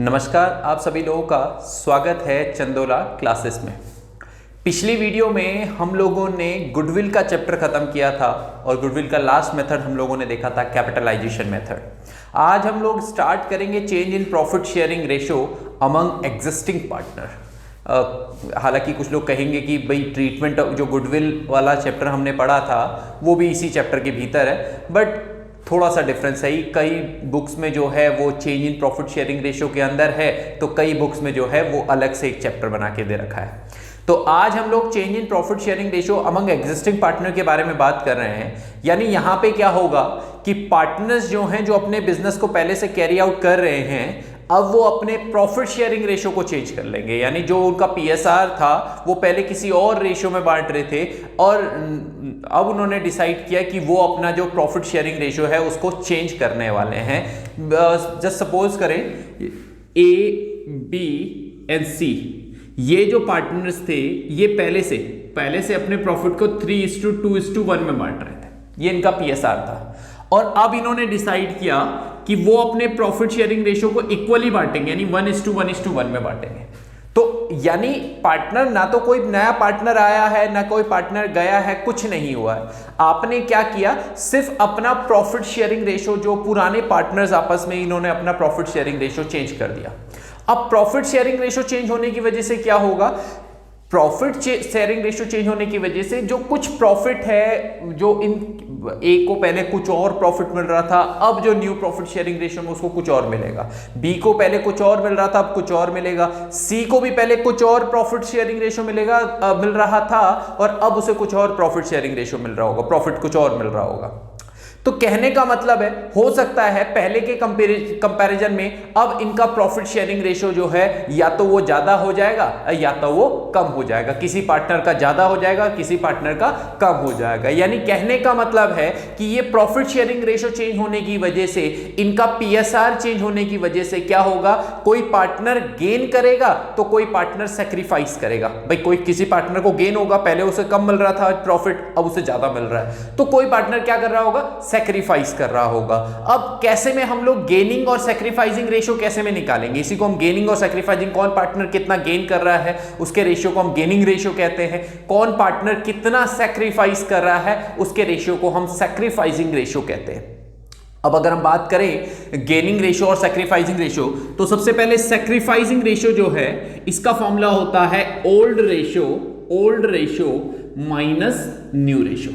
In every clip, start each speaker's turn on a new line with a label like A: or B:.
A: नमस्कार, आप सभी लोगों का स्वागत है चंदोला क्लासेस में। पिछली वीडियो में हम लोगों ने गुडविल का चैप्टर खत्म किया था और गुडविल का लास्ट मेथड हम लोगों ने देखा था कैपिटलाइजेशन मेथड। आज हम लोग स्टार्ट करेंगे change in profit sharing ratio among existing partner. हालांकि कुछ लोग कहेंगे कि भाई ट्रीटमेंट जो गुडविल वाला चैप्टर हमने पढ़ा था वो भी इसी चैप्टर के भीतर है, बट थोड़ा सा डिफरेंस है। कई बुक्स में जो है वो change in profit sharing ratio के अंदर है, तो कई बुक्स में जो है वो अलग से एक चैप्टर बना के दे रखा है। तो आज हम लोग change in profit sharing ratio among existing partner के बारे में बात कर रहे हैं। यानी यहाँ पे क्या होगा कि पार्टनर्स जो हैं जो अपने बिजनेस को पहले से कैरी आउट कर रहे हैं, अब वो अपने प्रॉफिट शेयरिंग रेशियो को चेंज कर लेंगे। यानी जो उनका पीएसआर था वो पहले किसी और रेशियो में बांट रहे थे और अब उन्होंने डिसाइड किया कि वो अपना जो प्रॉफिट शेयरिंग रेशियो है उसको चेंज करने वाले हैं। जस्ट सपोज करें ए, बी एंड सी, ये जो पार्टनर्स थे ये पहले से अपने प्रॉफिट को 3:2:1 में बांट रहे थे। ये इनका पीएसआर था और अब इन्होंने डिसाइड किया कि वो अपने प्रॉफिट शेयरिंग रेशियो को इक्वली बांटेंगे, यानी 1:1 में बांटेंगे। तो यानी पार्टनर, ना तो कोई नया पार्टनर आया है ना कोई पार्टनर गया है, कुछ नहीं हुआ है। आपने क्या किया, सिर्फ अपना प्रॉफिट शेयरिंग रेशियो, जो पुराने पार्टनर्स आपस में, इन्होंने अपना प्रॉफिट शेयरिंग रेशियो चेंज कर दिया। अब प्रॉफिट शेयरिंग रेशियो चेंज होने की वजह से क्या होगा, प्रॉफिट शेयरिंग रेशियो चेंज होने की वजह से जो कुछ प्रॉफिट है, जो इन ए को पहले कुछ और प्रॉफिट मिल रहा था, अब जो न्यू प्रॉफिट शेयरिंग रेशियो में उसको कुछ और मिलेगा। बी को पहले कुछ और मिल रहा था, अब कुछ और मिलेगा। सी को भी पहले कुछ और प्रॉफिट शेयरिंग रेशियो मिल रहा था और अब उसे कुछ और प्रॉफिट शेयरिंग रेशियो मिल रहा होगा, प्रॉफिट कुछ और मिल रहा होगा। तो कहने का मतलब है, हो सकता है पहले के कंपैरिजन में अब इनका प्रॉफिट शेयरिंग रेशियो जो है या तो वो ज्यादा हो जाएगा या तो वो कम हो जाएगा। किसी पार्टनर का ज्यादा हो जाएगा, किसी पार्टनर का कम हो जाएगा। यानी कहने का मतलब है कि ये प्रॉफिट शेयरिंग रेशियो चेंज होने की वजह से, इनका पीएसआर चेंज होने की वजह से क्या होगा, कोई पार्टनर गेन करेगा तो कोई पार्टनर सैक्रिफाइस करेगा। भाई कोई किसी पार्टनर को गेन होगा, पहले उसे कम मिल रहा था प्रॉफिट, अब उसे ज्यादा मिल रहा है, तो कोई पार्टनर क्या कर रहा होगा, सैक्रिफाइस कर रहा होगा। अब कैसे में हम लोग गेनिंग और सैक्रिफाइसिंग रेशियो कैसे में निकालेंगे, इसी को हम गेनिंग और सैक्रिफाइसिंग, कौन पार्टनर कितना गेन कर रहा है उसके रेशियो को हम गेनिंग रेशियो कहते हैं, कौन पार्टनर कितना सैक्रिफाइस कर रहा है उसके रेशियो को हम सैक्रिफाइसिंग रेशियो कहते हैं। अब अगर हम बात करें गेनिंग रेशियो और सैक्रिफाइसिंग रेशियो, तो सबसे पहले सैक्रिफाइसिंग रेशियो जो है इसका फॉर्मूला होता है old ratio minus new ratio,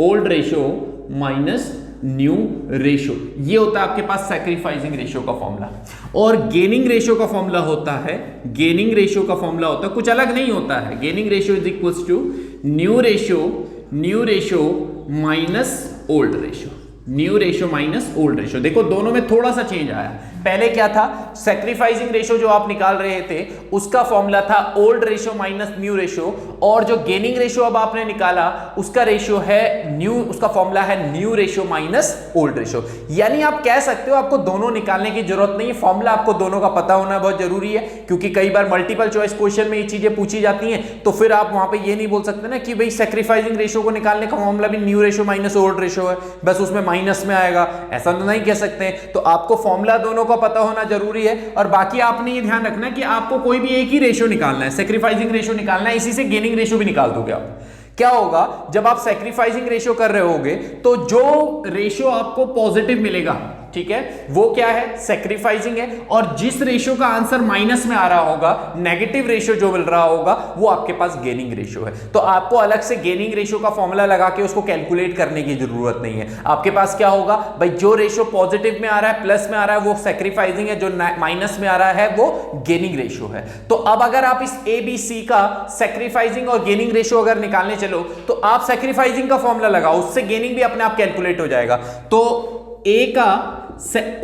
A: old ratio minus new ratio, ये होता है आपके पास सैक्रिफाइसिंग रेशियो का फॉर्मूला। और गेनिंग रेशियो का फॉर्मूला होता है, गेनिंग रेशियो का फॉर्मूला होता है, कुछ अलग नहीं होता है। Gaining ratio is equals to new ratio minus old ratio, new ratio minus old ratio. देखो दोनों में थोड़ा सा चेंज आया। पहले क्या था, सैक्रिफाइसिंग रेशियो जो आप निकाल रहे थे उसका फॉर्मूला था old ratio minus new ratio, और जो गेनिंग रेशियो अब आपने निकाला उसका रेशियो है न्यू, उसका फॉर्मूला है new ratio minus old ratio. यानी आप कह सकते हो आपको दोनों निकालने की जरूरत नहीं है, फॉर्मूला आपको दोनों का पता होना बहुत जरूरी है, क्योंकि कई बार मल्टीपल चॉइस क्वेश्चन में ये चीजें पूछी जाती हैं, तो फिर आप वहां पे ये नहीं बोल सकते ना कि भाई सैक्रिफाइसिंग रेशियो को निकालने का फॉर्मूला भी new ratio minus old ratio है, बस उसमें माइनस में आएगा, ऐसा तो नहीं कह सकते। तो आपको फॉर्मूला दोनों का पता होना जरूरी है। और बाकी आपने ये ध्यान रखना कि आपको कोई भी एक ही रेशियो निकालना है, सैक्रिफाइसिंग रेशियो निकालना है, इसी से गेनिंग रेशियो भी निकाल दोगे आप। क्या होगा, जब आप सैक्रिफाइसिंग रेशियो कर रहे होगे तो जो रेशियो आपको पॉजिटिव मिलेगा, ठीक है, वो क्या है, सैक्रिफाइसिंग है, और जिस रेशियो का आंसर माइनस में आ रहा होगा, नेगेटिव रेशियो जो मिल रहा होगा, वो आपके पास गेनिंग रेशियो है। तो आपको अलग से गेनिंग रेशियो का फॉर्मूला लगा के उसको कैलकुलेट करने की जरूरत नहीं है। आपके पास क्या होगा, भाई जो रेशियो पॉजिटिव में आ रहा है, प्लस में आ रहा है, वो सैक्रिफाइसिंग है, जो माइनस में आ रहा है वो गेनिंग रेशियो है। तो अब अगर आप इस ए बी सी का सैक्रिफाइसिंग और गेनिंग रेशियो अगर निकालने चलो तो आप सैक्रिफाइसिंग का फॉर्मूला लगाओ, उससे गेनिंग भी अपने आप कैलकुलेट हो जाएगा। तो ए का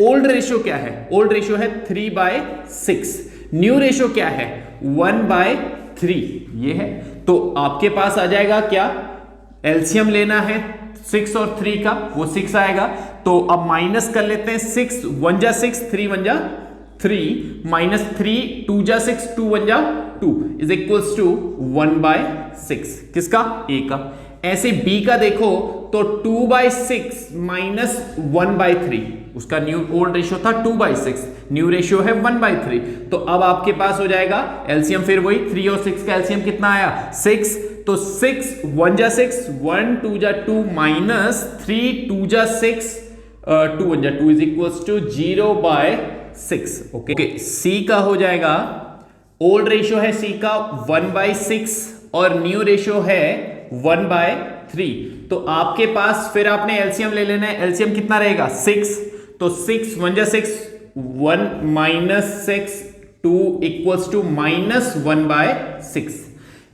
A: ओल्ड रेशियो क्या है, ओल्ड रेशियो है 3/6, न्यू रेशियो क्या है 1/3, ये है। तो आपके पास आ जाएगा क्या, एलसीएम लेना है 6 और 3 का, वो 6 आएगा। तो अब माइनस कर लेते हैं, 6 1 जा 6, 3 1 जा 3, माइनस 3 2 जा 6, 2 1 जा 2 इज इक्वल्स टू 1/6, किसका, ए का। ऐसे बी का देखो तो 2/6 माइनस 1/3, उसका न्यू ओल्ड रेशियो था 2/6, न्यू रेशियो है 1/3। तो अब आपके पास हो जाएगा एलसीएम, फिर वही 3 और 6 का एलसीएम कितना आया 6, तो 6 1 जा 6, 1 2 जा 2 माइनस 3 2 जा 6, 2 1 जा 2 इज इक्वल्स टू 0/6। ओके, सी का हो जाएगा, ओल्ड रेशियो है सी का 1/6 और न्यू रेशियो है 1/3। तो आपके पास फिर आपने एलसीएम ले लेना है, एलसीएम कितना रहेगा 6, तो 6 1 जा 6, 1 माइनस 6, 2 इक्वल्स टू माइनस 1/6।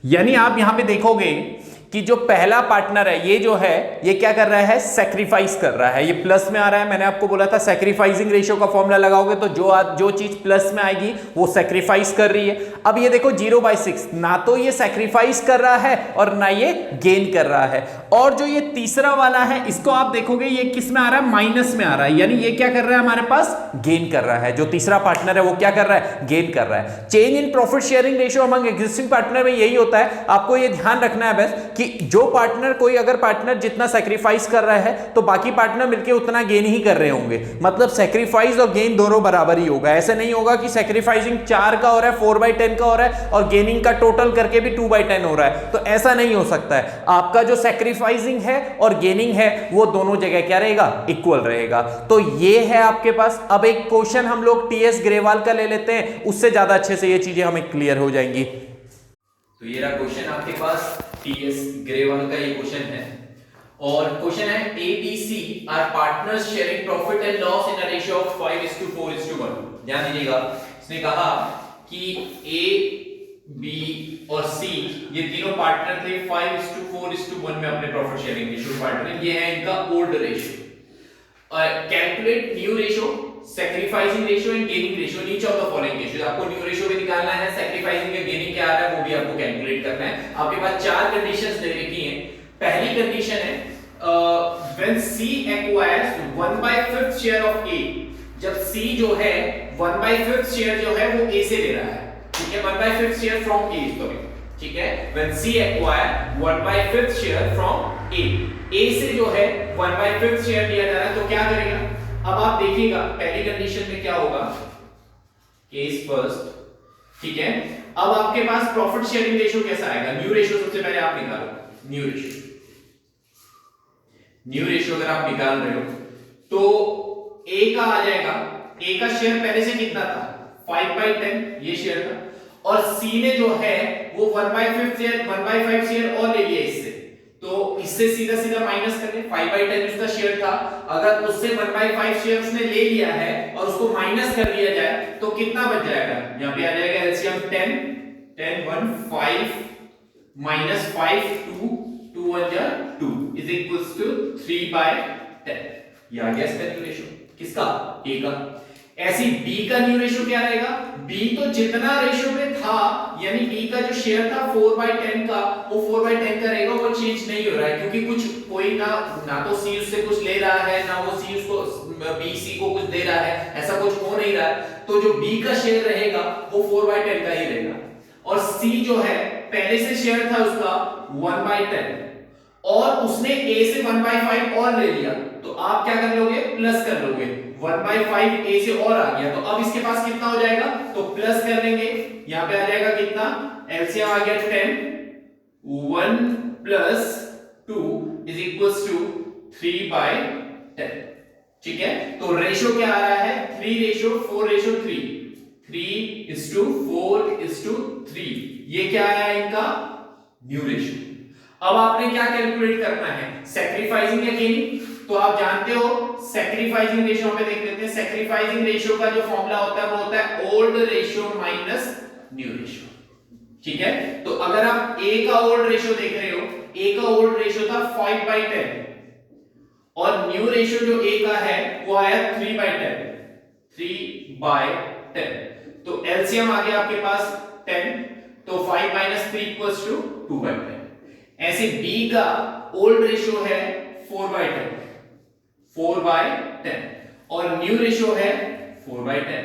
A: यानी आप यहां पे देखोगे कि जो पहला पार्टनर है ये जो है ये क्या कर रहा है, सैक्रिफाइस कर रहा है, ये प्लस में आ रहा है। मैंने आपको बोला था सैक्रिफाइसिंग रेशियो का फॉर्मूला लगाओगे तो जो चीज प्लस में आएगी वो सैक्रिफाइस कर रही है। अब ये देखो 0/6, ना तो ये सैक्रिफाइस कर रहा है और ना ये गेन कर रहा है। और जो ये तीसरा वाला है इसको आप देखोगे ये किस में आ रहा है, माइनस में आ रहा है, यानी ये क्या कर रहा है हमारे पास, गेन कर रहा है। जो तीसरा पार्टनर है वो क्या कर रहा है, गेन कर रहा है। Change in profit sharing ratio among existing partner में यही होता है। आपको ये ध्यान रखना है बस कि जो पार्टनर, कोई अगर पार्टनर जितना सैक्रिफाइस कर रहा है तो बाकी पार्टनर मिलकर उतना गेन ही कर रहे होंगे, मतलब सैक्रिफाइस और गेन दोनों बराबर ही होगा। ऐसे नहीं होगा कि सैक्रिफाइसिंग 4 का हो रहा है, 4/10 का हो रहा है और गेनिंग का टोटल करके भी 2/10 हो रहा है, तो ऐसा नहीं हो सकता है। आपका जो सैक्रिफाइसिंग है और गेनिंग है वो दोनों जगह क्या रहेगा, इक्वल रहेगा। तो ये है आपके पास। अब एक क्वेश्चन हम लोग टीएस ग्रेवाल का ले लेते हैं, उससे ज्यादा अच्छे से ये चीजें हमें क्लियर हो जाएंगी। तो ये रहा क्वेश्चन आपके पास, टीएस ग्रेवाल का ये क्वेश्चन है और क्वेश्चन है ABC are partners sharing profit and loss in a ratio of 5:4:1। ध्यान दीजिएगा, इसने कहा कि ए बी और सी ये तीनों पार्टनर थे 5:4:1 में अपने प्रॉफिट शेयरिंग रेशियो पार्टनर, ये है इनका old ratio. Calculate new ratio, sacrificing ratio and gaining ratio in each of the following cases. आपको न्यू रेशियो भी निकालना है, सैक्रिफाइसिंग या गेनिंग क्या आ रहा है वो भी आपको कैलकुलेट करना है। आपके पास 4 कंडीशंस दे रखी हैं। पहली कंडीशन है when C acquires 1/5 share of A, जब सी जो है 1/5 शेयर जो है वो ए से ले रहा है, ठीक है, 1/5 शेयर फ्रॉम ए, सॉरी, ठीक है, when C acquire 1/5 share from A, A से जो है 1/5 शेयर लिया जा रहा है, तो क्या करेगा। अब आप देखिएगा पहली कंडीशन में क्या होगा, केस फर्स्ट, ठीक है। अब आपके पास प्रॉफिट शेयरिंग रेशियो कैसा आएगा, न्यू रेशियो सबसे पहले आप निकालो। न्यू रेशियो अगर आप निकाल रहे हो तो ए का आ जाएगा, ए का शेयर पहले से कितना था 5/10 ये शेयर था, और सी ने जो है वो 1/5 शेयर और ले लिया इससे, तो इससे सीधा सीधा माइनस कर ले, 5/10 उसका शेयर था, अगर उससे 1/5 शेयर उसने ले लिया है और उसको माइनस कर दिया जाए तो कितना बच जाएगा, यहां पे आ जाएगा एलसीएम 10 10 1 5 माइनस 5 2 2 1 जा 2 इज इक्वल्स टू 3/10। ये आ गया इसका न्यू रेशियो, किसका, ए का। ऐसी बी का न्यू रेशियो क्या रहेगा, बी तो जितना रेशियो में था, यानी बी का जो शेयर था 4/10 का, वो 4/10 का रहेगा, वो चेंज नहीं हो रहा है, क्योंकि कुछ कोई ना तो सी उससे कुछ ले रहा है, ना वो सी उसको, बी सी को कुछ दे रहा है, ऐसा कुछ हो नहीं रहा है। तो जो बी का शेयर रहेगा वो 4/10 का ही रहेगा, और सी जो है पहले से शेयर था उसका 1/10 और उसने ए से 1/5 और ले लिया, तो आप क्या कर लोगे, प्लस कर लोगे, 1/5 ए से और आ गया, तो अब इसके पास कितना हो जाएगा, तो प्लस कर लेंगे, यहां पे आ जाएगा कितना, एलसीएम आ गया 10, 1 प्लस 2 इज इक्वल्स टू 3/10, ठीक है। तो रेशियो क्या आ रहा है, 3:4:3, 3:4:3, ये क्या आया इनका न्यू रेशियो। अब आपने क्या कैलकुलेट करना है, सैक्रिफाइसिंग या गेनिंग, तो आप जानते हो सैक्रिफाइसिंग रेशियो पे देख लेते हैं। सैक्रिफाइसिंग रेशियो का जो फॉर्मूला होता है वो होता है old ratio minus new ratio, ठीक है। तो अगर आप ए का ओल्ड रेशियो देख रहे हो, ए का ओल्ड रेशियो था 5/10 और न्यू रेशियो जो ए का है वो आया 3/10, 3/10, तो एलसीएम आ गया आपके पास 10, तो 5 - 3 = 2/10। ऐसे बी का ओल्ड रेशियो है 4/10, 4/10 और न्यू रेशियो है 4/10।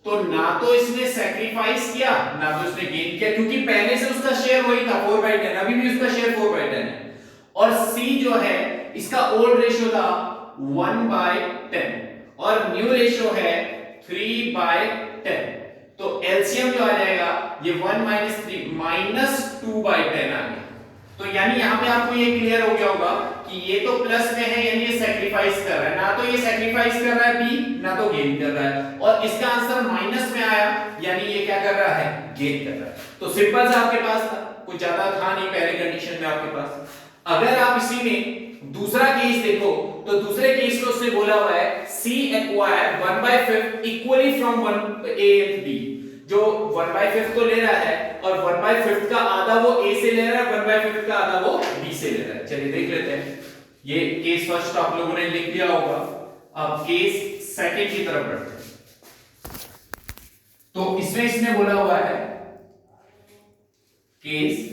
A: तो ना तो इसने सैक्रिफाइस किया ना तो इसने गेन किया, क्योंकि पहले से उसका शेयर वही था 4/10, अभी भी उसका शेयर 4/10 है। और सी जो है इसका ओल्ड रेशियो था 1/10 और न्यू रेशियो है 3/10। तो एलसीएम जो आ जाएगा ये 1 - 3 -2/10 आ गया। तो यानी यहां पे आपको ये क्लियर हो गया होगा कि ये तो प्लस में है, यानी ये सैक्रिफाइस कर रहा है, ना तो ये सैक्रिफाइस कर रहा है बी, ना तो गेन कर रहा है, और इसका आंसर माइनस में आया यानी ये क्या कर रहा है, गेन कर रहा है। तो सिंपल सा आपके पास था, कुछ ज्यादा था नहीं पहले कंडीशन में आपके पास। अगर आप इसी में दूसरा केस देखो तो दूसरे केस में उसने बोला हुआ है C acquire 1/5 equally from 1A and B। जो 1/5 तो ले रहा है और 1/5 का आधा वो A से ले रहा है, 1/5 का आधा वो B से ले रहा है। चलिए देख लेते हैं। ये केस फर्स्ट आप लोगों ने लिख लिया होगा, अब केस सेकंड की तरफ बढ़ते हैं। तो इसमें इसने बोला हुआ है केस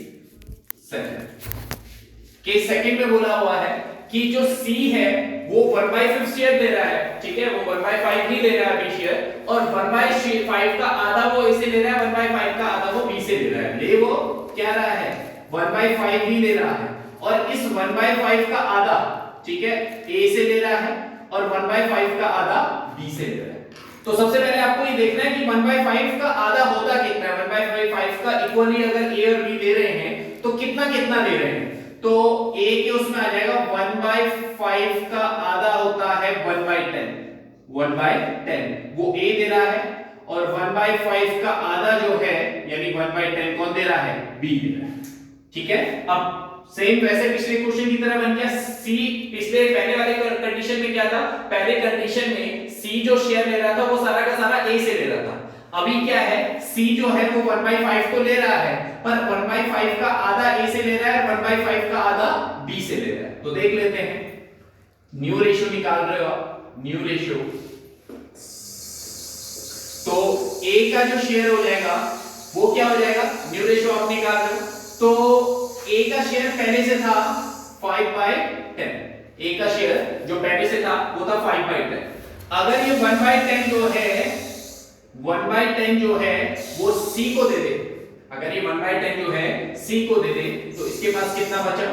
A: सेकंड में बोला हुआ है कि जो C है वो 1/5 शेयर दे रहा है, ठीक है, वो 1/5 ही ले रहा है B शेयर, और 1/5 का आधा वो A से ले रहा है, 1/5 का आधा वो B से ले रहा है। ले वो क्या रहा है, 1/5 ही ले रहा है, और इस 1/5 का आधा, ठीक है, A से ले रहा है और 1/5 का आधा B से ले रहा है। तो सबसे पहले आपको ये देखना है कि 1/5 का आधा होता कितना है। 1/5 का इक्वली अगर A और B दे रहे हैं तो कितना कितना दे रहे हैं, तो A के उसमें आ जाएगा 1/5 का आधा होता है 1/10, 1/10 वो A दे रहा है, और 1/5 का आधा जो है यानी 1/10 कौन दे रहा है, B दे रहा है, ठीक है। अब सेम वैसे पिछले क्वेश्चन की तरह बन गया। C पिछले पहले वाले कंडीशन में क्या था, पहले कंडीशन में C जो शेयर ले रहा था वो सारा का सारा A से ले रहा था। अभी क्या है, C जो है वो 1/5 तो ले रहा है, पर 1/5 का आधा A से ले रहा है, 1/5 का आधा B से ले रहा है। तो देख लेते हैं, न्यू रेशियो निकाल रहे हो आप, न्यू रेशियो, तो A का जो शेयर हो जाएगा वो क्या हो जाएगा, न्यू रेशियो आप निकाल रहे हो, तो A का शेयर पहले से था 5/10, A का शेयर जो पहले से था वो था 5/10। अगर ये 1/10 जो है 1/10 जो है वो C को दे दे, अगर ये 1/10 जो है C को दे दे, तो इसके पास कितना बचा,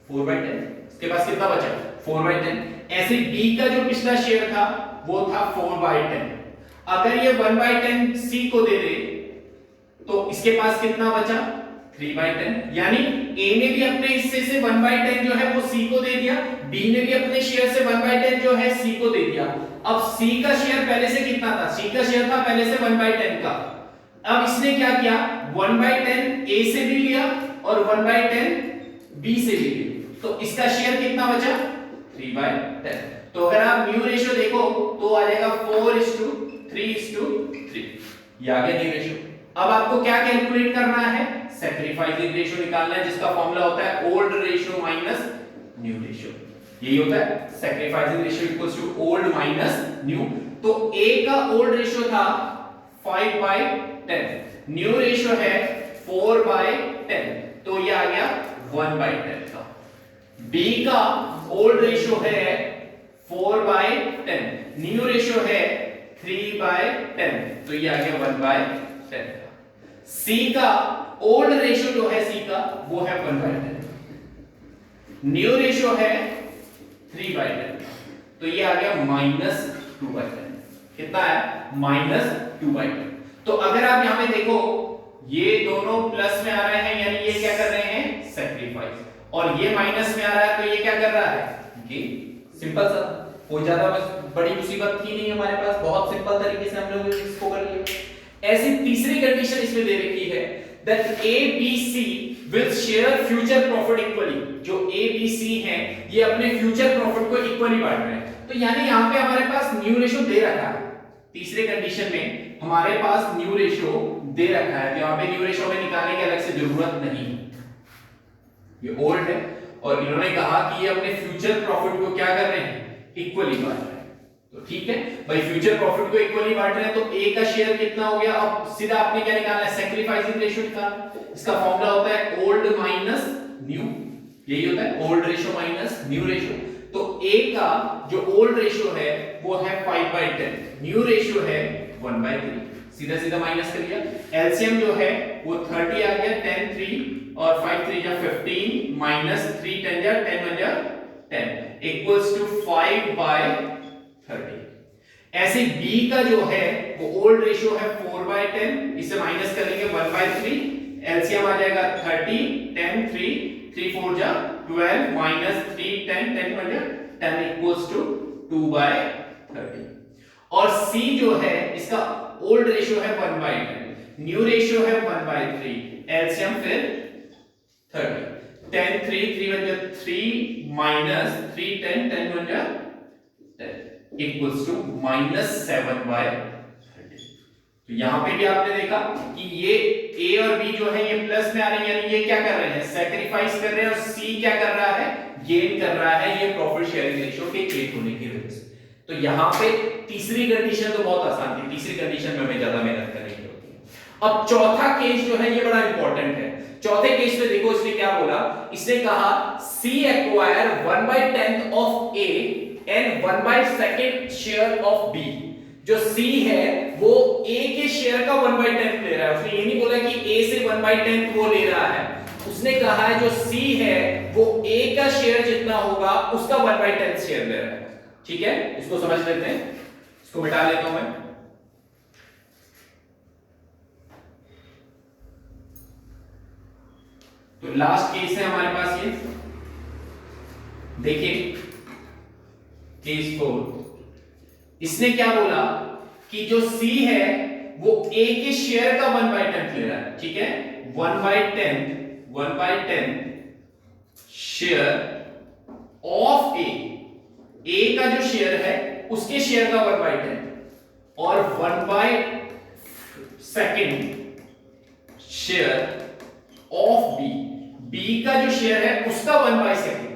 A: 4/10, इसके पास कितना बचा, 4/10। ऐसे B का जो पिछला शेयर था वो था 4/10, अगर ये 1/10 C को दे दे तो इसके पास कितना बचा, 3/10, यानी A ने भी अपने हिस्से से 1/10 जो है वो C को दे दिया, B ने भी अपने शेयर से 1/10 जो है C को दे दिया। अब C का शेयर पहले से कितना था, C का शेयर था पहले से 1/10 का, अब इसने क्या किया, 1/10 A से भी लिया और 1/10 B से भी लिया, तो इसका शेयर कितना बचा, 3/10। तो अगर आप न्यू रेशियो देखो तो आ जाएगा 4:3:3, ये आ गया न्यू रेशियो। अब आपको क्या कैलकुलेट करना है, सैक्रिफाइसिंग रेशियो निकालना है, जिसका फॉर्मूला होता है old ratio minus new ratio. यही होता है sacrificing ratio equals to old minus new. तो A का ओल्ड रेशियो था 5/10, न्यू रेशियो है 4/10, तो ये आ गया 1/10 का। B का ओल्ड रेशियो है 4/10, न्यू रेशियो है 3/10, तो ये आ गया 1/10 का। C का ओल्ड रेशियो जो है C का वो है 1/10, न्यू रेशियो है 3/10, तो ये आ गया -2/10। कितना है, -2/10। तो अगर आप यहां पे देखो ये दोनों प्लस में आ रहे हैं, यानी ये क्या कर रहे हैं, सैक्रिफाइस, और ये माइनस में आ रहा है तो ये क्या कर रहा है, गेन। सिंपल सा, कोई ज्यादा बड़ी मुसीबत थी नहीं हमारे पास, बहुत सिंपल तरीके से हम लोग इसको कर लिया। ऐसी तीसरी कंडीशन इसमें दे रखी है that A B C will share future profit equally। जो A B C हैं ये अपने फ्यूचर प्रॉफिट को इक्वली बांट रहे हैं, तो यानी यहाँ पे हमारे पास न्यू रेशियो दे रखा है, तीसरे कंडीशन में हमारे पास न्यू रेशियो दे रखा है, तो यहाँ पे न्यू रेशियो में निकालने की अलग से जरूरत नहीं, ये ओल्ड है, और इन्होंने कहा कि ये अपने फ्यूचर प्रॉफिट को क्या कर रहे हैं, इक्वली बांट रहे हैं। तो ठीक है भाई, फ्यूचर प्रॉफिट को इक्वली बांट रहे हैं, तो A का शेयर कितना हो गया, अब सीधा आपने क्या निकालना है, सैक्रिफाइसिंग रेशियो निकालना। इसका फॉर्मूला होता है ओल्ड माइनस न्यू, यही होता है old ratio minus new ratio. तो A का जो ओल्ड रेशियो है वो है 5/10, न्यू रेशियो है 1/3, सीधा सीधा माइनस कर लिया। एलसीएम जो है वो 30 आ गया, 10 3 और 5 3 जा 15 माइनस 3 10 जा 10 1 जा 10 इक्वल्स टू 5/30। ऐसे b का जो है वो ओल्ड रेशियो है 4/10, इसे माइनस करेंगे 1/3, एलसीएम आ जाएगा 30 10 3 3 4 जा 12 माइनस 3 10 10 1 जा 10 इक्वल्स टू 2/30। और c जो है इसका ओल्ड रेशियो है 1/10, न्यू रेशियो है 1/3, एलसीएम फिर 30 10 3 3 1 जा 3 माइनस 3 10 10 1 जा 10 इक्वल्स टू -7/30। तो यहां पे भी आपने देखा कि ये a और b जो है ये प्लस में आ रहे हैं, यानी ये क्या कर रहे हैं, सैक्रिफाइस कर रहे हैं, और c क्या कर रहा है, गेन कर रहा है, ये प्रॉफिट शेयरिंग रेशियो के एक होने की वजह से। तो यहां पे तीसरी कंडीशन तो बहुत आसान थी, तीसरी कंडीशन में हमें ज्यादा मेहनत करनी होती है। अब चौथा केस जो है ये बड़ा इंपॉर्टेंट है। चौथे केस में देखो इसने क्या बोला, इसने कहा C acquire 1/10 of A and 1/2 share of B। जो C है वो A के शेयर का 1/10 ले रहा है, उसने ये नहीं बोला कि A से 1/10 वो ले रहा है, उसने कहा है जो C है वो A का शेयर जितना होगा उसका 1/10 शेयर ले रहा है। ठीक है, इसको समझ लेते हैं, इसको मिटा लेता हूं मैं। तो लास्ट केस है हमारे पास ये, देखिए केस 4। इसने क्या बोला कि जो C है वो A के शेयर का 1/10 ले रहा है। ठीक है, 1/10 शेयर ऑफ A का जो शेयर है उसके शेयर का 1/10 और 1/2 शेयर ऑफ B का जो शेयर है उसका 1/2,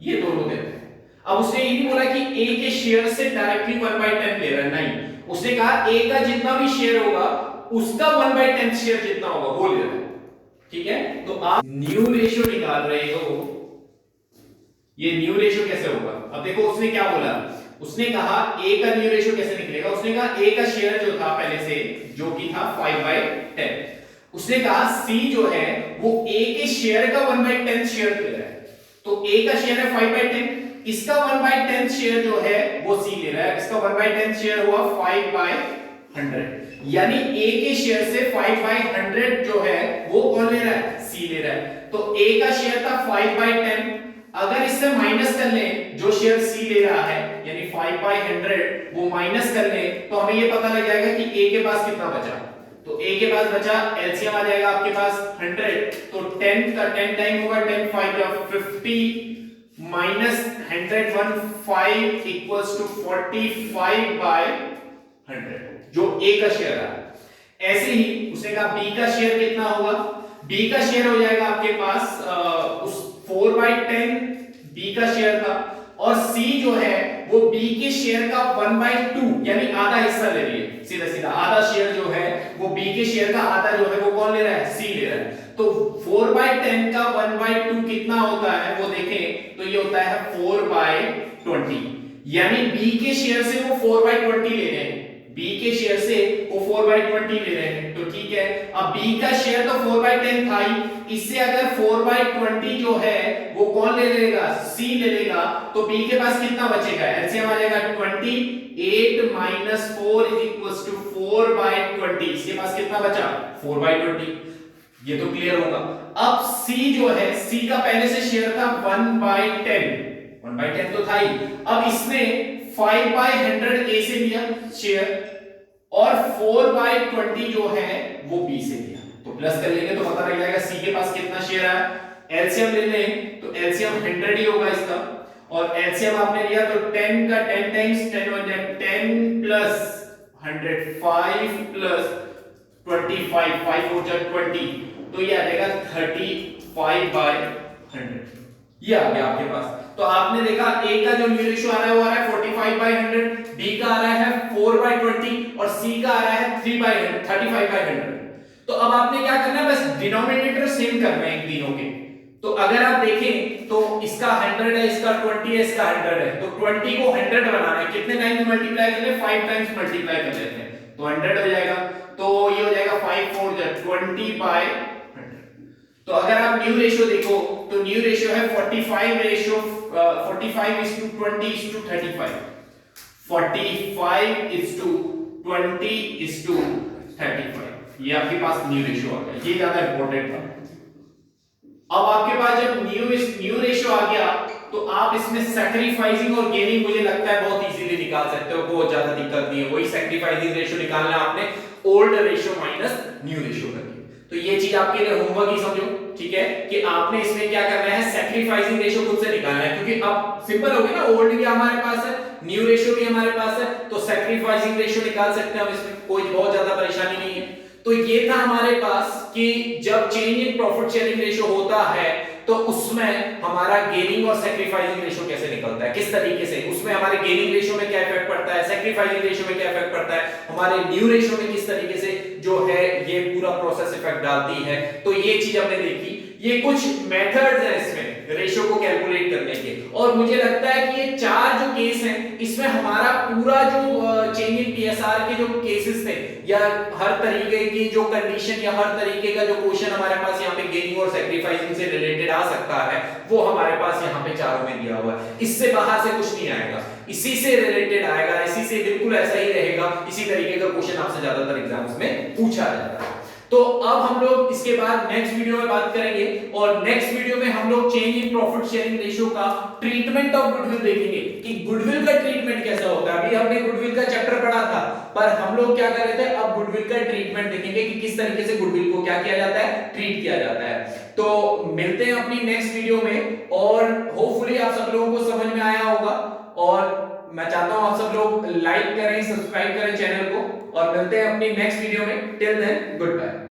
A: ये दोनों देते हैं। अब उसने ये नहीं बोला कि A के शेयर से डायरेक्टली 1/10 ले रहा है, नहीं, उसने कहा A का जितना भी शेयर होगा उसका 1/10 शेयर जितना होगा वो ले रहा है। ठीक है, तो आप न्यू रेशियो निकाल रहे हो, ये न्यू रेशियो कैसे होगा। अब देखो उसने क्या बोला, उसने कहा A का न्यू रेशियो कैसे निकलेगा, उसने कहा A का शेयर जो था पहले से जो कि था 5/10, उसने कहा C जो है वो A के शेयर का 1/10 शेयर ले रहा है, तो A का शेयर है 5/10, इसका 1/10 शेयर जो है वो C ले रहा है, इसका 1/10 शेयर हुआ 5/100, यानी A के शेयर से 5/100 जो है वो कौन ले रहा है, C ले रहा है। तो A का शेयर था 5/10, अगर इससे माइनस कर लें जो शेयर C ले रहा है यानी 5/100 वो माइनस कर लें तो हमें ये पता लग जाएगा कि A के पास कितना बचा। तो A के पास बचा, एलसीएम आ जाएगा आपके पास 100, तो 10 का 10 टाइम होगा 10 5 या 50 माइनस 100 इक्वल्स टू 45/100 जो A का शेयर है। ऐसे ही उसने कहा B का शेयर कितना होगा, B का शेयर हो जाएगा आपके पास उस 4/10 B का शेयर था, और C जो है वो B के शेयर का 1/2 यानी आधा हिस्सा ले रही है, सीधा सीधा आधा शेयर जो है वो B के शेयर का आधा जो है वो कौन ले रहा है, C ले रहा है। तो 4/10 का 1/2 कितना होता है वो देखें तो ये होता है 4/20, यानी B के शेयर से वो 4/20 ले रहे हैं, B के शेयर से वो 4/20 ले रहे हैं। तो ठीक है, अब B का शेयर तो 4/10 था ही, इससे अगर 4/20 जो है वो कौन ले लेगा, C ले लेगा, तो B के पास कितना बचेगा, एलसीएम आ जाएगा 28 माइनस 4 इज इक्वल्स टू 4/20, इसके पास कितना बचा 4/20, ये तो क्लियर होगा। अब C जो है, C का पहले से शेयर था 1/10 तो था ही, अब इसने 5/100 A से लिया शेयर और 4/20 जो है वो B से लिया, तो प्लस कर लेंगे तो पता लग जाएगा C के पास कितना शेयर है। एलसीएम ले लें तो एलसीएम 100 ही होगा इसका, और एलसीएम आपने लिया तो 10 का 10 टाइम्स 10 1 जा 10 प्लस 100 5 प्लस 25 5 4 जा 20, तो ये आ जाएगा 35/100, ये आ गया आपके पास। तो आपने देखा A का जो न्यू रेशियो आ रहा है वो आ रहा है 45/100, B का आ रहा है 4/20 और C का आ रहा है 35/100। तो अब आपने क्या करना है, बस डिनोमिनेटर सेम करना है इन तीनों के। तो अगर आप देखें तो इसका 100 है, इसका 20 है, इसका 100 है, तो 20 को 100 बनाना है, कितने टाइम्स मल्टीप्लाई कर ले, 5 टाइम्स मल्टीप्लाई कर लेते हैं,
B: तो 100 हो जाएगा, तो ये हो जाएगा 5 4 20/100। तो अगर आप न्यू रेशियो देखो तो न्यू रेशियो है 45 रेशियो 45:20:35, 45:20:35, ये आपके पास न्यू रेशियो आ गया, ये ज्यादा इंपॉर्टेंट था। अब आपके पास जब न्यू रेशियो आ गया तो आप इसमें सैक्रिफाइसिंग और गेनिंग मुझे लगता है बहुत इजीली निकाल सकते हो, बहुत ज्यादा दिक्कत नहीं है। वही सैक्रिफाइसिंग रेशियो निकालना आपने old ratio minus new ratio करके। तो ये चीज आपके लिए होमवर्क ही समझो, ठीक है, कि आपने इसमें क्या करना है, सैक्रिफाइसिंग रेशियो खुद से निकालना है, क्योंकि अब सिंपल हो गया ना, ओल्ड भी हमारे पास है, न्यू रेशियो भी हमारे पास है, तो सैक्रिफाइसिंग रेशियो निकाल सकते हैं हम इसमें, कोई बहुत ज्यादा परेशानी नहीं है। तो ये था हमारे पास कि जब change in profit sharing ratio होता है तो उसमें हमारा गेनिंग और सैक्रिफाइसिंग रेशियो कैसे निकलता है, किस तरीके से, उसमें हमारे गेनिंग रेशियो में क्या इफेक्ट पड़ता है, सैक्रिफाइसिंग रेशियो में क्या इफेक्ट पड़ता है, हमारे न्यू रेशियो में किस तरीके से जो है ये पूरा प्रोसेस इफेक्ट डालती है। तो ये चीज हमने देखी, ये कुछ मेथड्स हैं इसमें रेशियो को कैलकुलेट करने के, और मुझे लगता है कि ये 4 जो केस हैं इसमें हमारा पूरा जो चेंज इन पीएसआर के जो केसेस थे या हर तरीके की जो कंडीशन या हर तरीके का जो क्वेश्चन हमारे पास यहाँ पे गेनिंग और सैक्रिफाइसिंग से रिलेटेड आ सकता है वो हमारे पास यहाँ पे चारों में दिया हुआ है। इससे बाहर से कुछ नहीं आएगा, इसी से रिलेटेड आएगा, इसी से बिल्कुल ऐसा ही रहेगा, इसी तरीके का क्वेश्चन आपसे ज्यादातर एग्जाम्स में पूछा जाता है। तो अब हम लोग इसके बाद नेक्स्ट वीडियो में बात करेंगे, और नेक्स्ट वीडियो में हम लोग change in profit sharing ratio का ट्रीटमेंट ऑफ गुडविल देखेंगे कि गुडविल का ट्रीटमेंट कैसा होता है। अभी हमने गुडविल का चैप्टर पढ़ा था, पर हम लोग क्या कर रहे थे, अब गुडविल का ट्रीटमेंट देखेंगे कि किस तरीके से गुडविल को क्या किया जाता है, ट्रीट किया जाता है। तो मिलते हैं अपनी नेक्स्ट वीडियो में, और होपफुली आप सब लोगों को समझ में आया होगा, और मैं चाहता हूं आप सब लोग लाइक करें, सब्सक्राइब करें चैनल को, और मिलते हैं अपनी नेक्स्ट वीडियो में। Till then good bye.